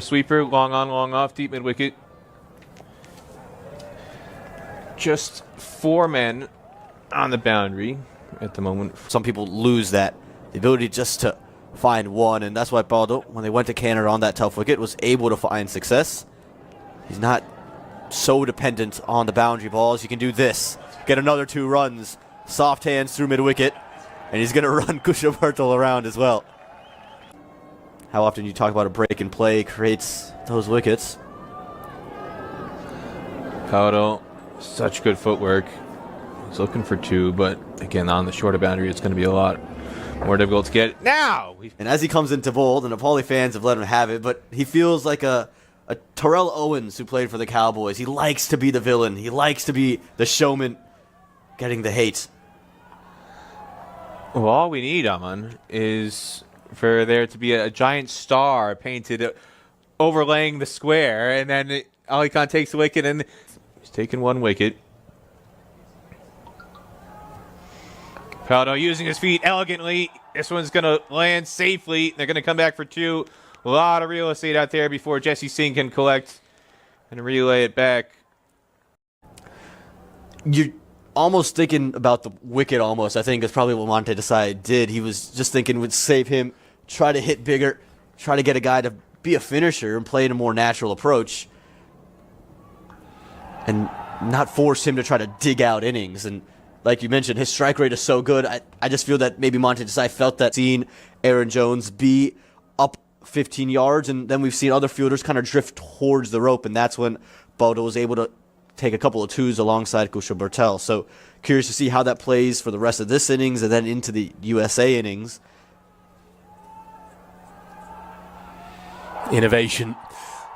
Sweeper, long on, long off, deep mid wicket. Just 4 men on the boundary at the moment. Some people lose that, the ability just to find one, and that's why Paudel, when they went to Canada on that tough wicket, was able to find success. He's not so dependent on the boundary balls. You can do this, get another 2 runs, soft hands through mid-wicket, and he's going to run Kushabertel around as well. How often you talk about a break and play creates those wickets. Paudel, such good footwork. He's looking for 2, but again, on the shorter boundary, it's going to be a lot more difficult to get. Now! And as he comes into bowl, the Nepali fans have let him have it, but he feels like a Terrell Owens who played for the Cowboys. He likes to be the villain. He likes to be the showman, getting the hate. Well, all we need, Aman, is for there to be a giant star painted overlaying the square, and then Ali Khan takes the wicket, and he's taking 1 wicket. Paudel using his feet elegantly. This one's going to land safely. They're going to come back for 2. A lot of real estate out there before Jesse Singh can collect and relay it back. You're almost thinking about the wicket almost. I think that's probably what Monte Desai did. He was just thinking would save him, try to hit bigger, try to get a guy to be a finisher and play in a more natural approach, and not force him to try to dig out innings. And like you mentioned, his strike rate is so good. I just feel that maybe Monte Desai felt that, seeing Aaron Jones be up 15 yards, and then we've seen other fielders kind of drift towards the rope, and that's when Paudel was able to take a couple of 2s alongside Kushabertel. So curious to see how that plays for the rest of this innings and then into the USA innings. Innovation.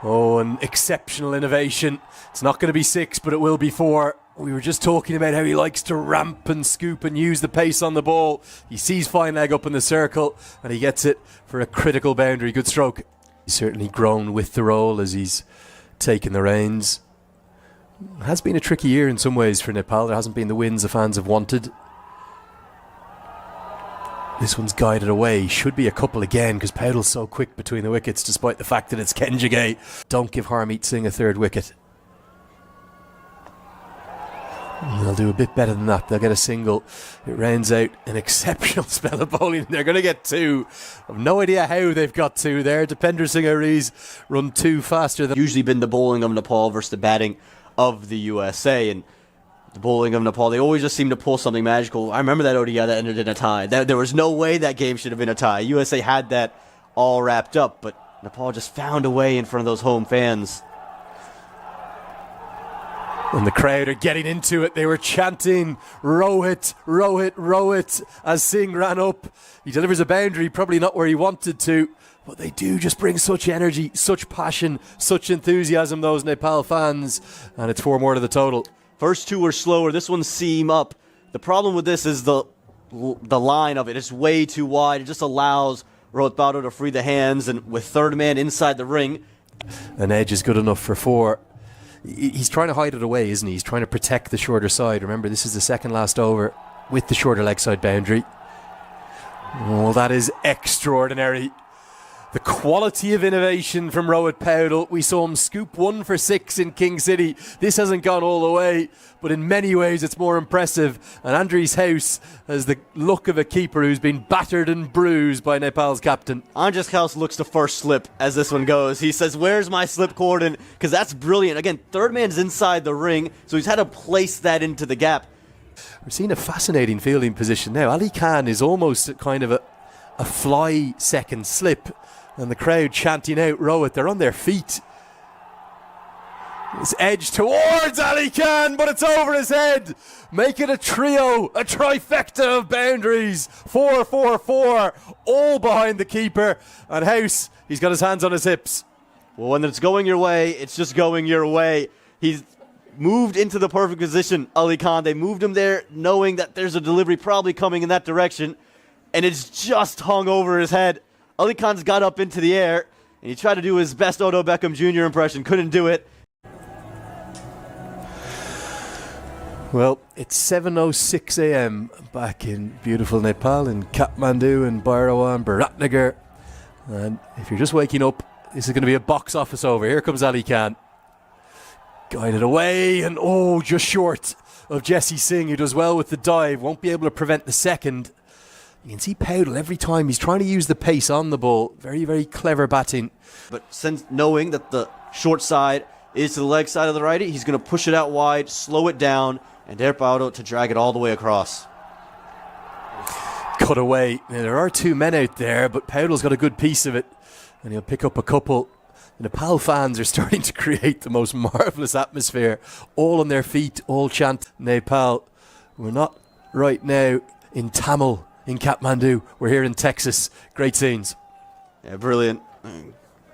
Oh, an exceptional innovation. It's not going to be 6, but it will be 4. We were just talking about how he likes to ramp and scoop and use the pace on the ball. He sees fine leg up in the circle, and he gets it for a critical boundary. Good stroke. He's certainly grown with the role as he's taken the reins. It has been a tricky year in some ways for Nepal. There hasn't been the wins the fans have wanted. This one's guided away. Should be a couple again because Paudel's so quick between the wickets, despite the fact that it's Kenjigay. Don't give Harmeet Singh a 3rd wicket. They'll do a bit better than that. They'll get a single. It rounds out an exceptional spell of bowling. They're going to get 2. I've no idea how they've got 2 there. Dipender Singh Ariz run 2 faster than... Usually been the bowling of Nepal versus the batting of the USA. And the bowling of Nepal, they always just seem to pull something magical. I remember that ODI that ended in a tie. There was no way that game should have been a tie. USA had that all wrapped up, but Nepal just found a way in front of those home fans. And the crowd are getting into it. They were chanting, Rohit, Rohit, Rohit, as Singh ran up. He delivers a boundary, probably not where he wanted to, but they do just bring such energy, such passion, such enthusiasm, those Nepal fans. And it's 4 more to the total. First 2 were slower. This one's seam up. The problem with this is the line of it. It's way too wide. It just allows Rohit Paudel to free the hands, and with 3rd man inside the ring. An edge is good enough for 4. He's trying to hide it away, isn't he? He's trying to protect the shorter side. Remember, this is the 2nd last over with the shorter leg side boundary. Oh, that is extraordinary. The quality of innovation from Rohit Paudel. We saw him scoop 1 for 6 in King City. This hasn't gone all the way, but in many ways it's more impressive. And Andries House has the look of a keeper who's been battered and bruised by Nepal's captain. Andries House looks to first slip as this one goes. He says, where's my slip cordon? Because that's brilliant. Again, 3rd man's inside the ring, so he's had to place that into the gap. We're seeing a fascinating fielding position now. Ali Khan is almost kind of a fly second slip. And the crowd chanting out Rohit. They're on their feet. It's edge towards Ali Khan, but it's over his head. Make it a trio, a trifecta of boundaries. 4, 4, 4, all behind the keeper. And House, he's got his hands on his hips. Well, when it's going your way, it's just going your way. He's moved into the perfect position, Ali Khan. They moved him there knowing that there's a delivery probably coming in that direction. And it's just hung over his head. Ali Khan's got up into the air, and he tried to do his best Odo Beckham Jr. impression. Couldn't do it. Well, it's 7:06 a.m. back in beautiful Nepal, in Kathmandu and Bhairawa and Biratnagar. And if you're just waking up, This is going to be a box office over. Here comes Ali Khan. Guided away, and just short of Jesse Singh, who does well with the dive. Won't be able to prevent the second. You can see Paudel every time he's trying to use the pace on the ball. Very, very clever batting. But since knowing that the short side is to the leg side of the righty, he's going to push it out wide, slow it down, and dare Paudel to drag it all the way across. Cut away. Now, there are two men out there, but Paudel's got a good piece of it, and he'll pick up a couple. The Nepal fans are starting to create the most marvellous atmosphere. All on their feet, all chant Nepal. We're not right now in Tamil in Kathmandu. We're here in Texas. Great scenes. Yeah, brilliant.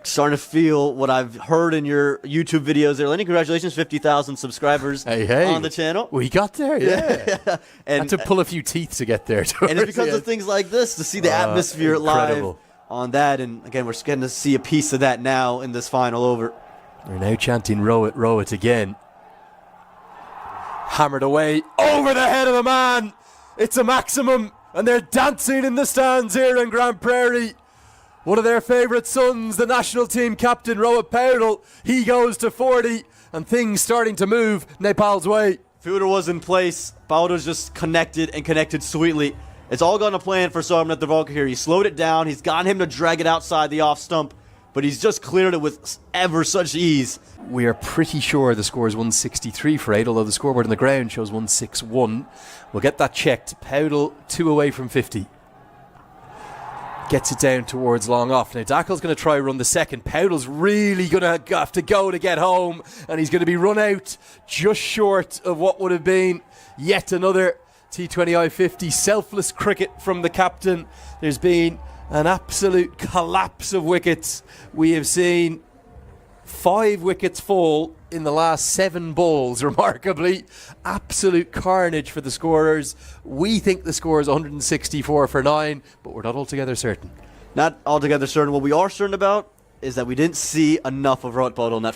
Starting to feel what I've heard in your YouTube videos there. Lenny, congratulations, 50,000 subscribers on the channel. We got there, yeah. And had to pull a few teeth to get there. And it's because of things like this, to see the atmosphere live on that. And again, we're getting to see a piece of that now in this final over. We're now chanting Rohit, Rohit again. Hammered away over the head of a man. It's a maximum. And they're dancing in the stands here in Grand Prairie. One of their favourite sons, the national team captain, Rohit Paudel, he goes to 40, and things starting to move Nepal's way. Fielder was in place. Paudel's just connected sweetly. It's all gone to plan for Sarmnath Devalka here. He slowed it down. He's gotten him to drag it outside the off stump, but he's just cleared it with ever such ease. We are pretty sure the score is 163 for 8, although the scoreboard on the ground shows 161. We'll get that checked. Paudel 2 away from 50. Gets it down towards long off. Now Dakel's going to try run the second. Paudel's really going to have to go to get home, and he's going to be run out just short of what would have been yet another T20 I-50. Selfless cricket from the captain. There's been an absolute collapse of wickets. We have seen 5 wickets fall in the last 7 balls, remarkably. Absolute carnage for the scorers. We think the score is 164 for 9, but we're not altogether certain. Not altogether certain. What we are certain about is that we didn't see enough of Rohit Paudel in that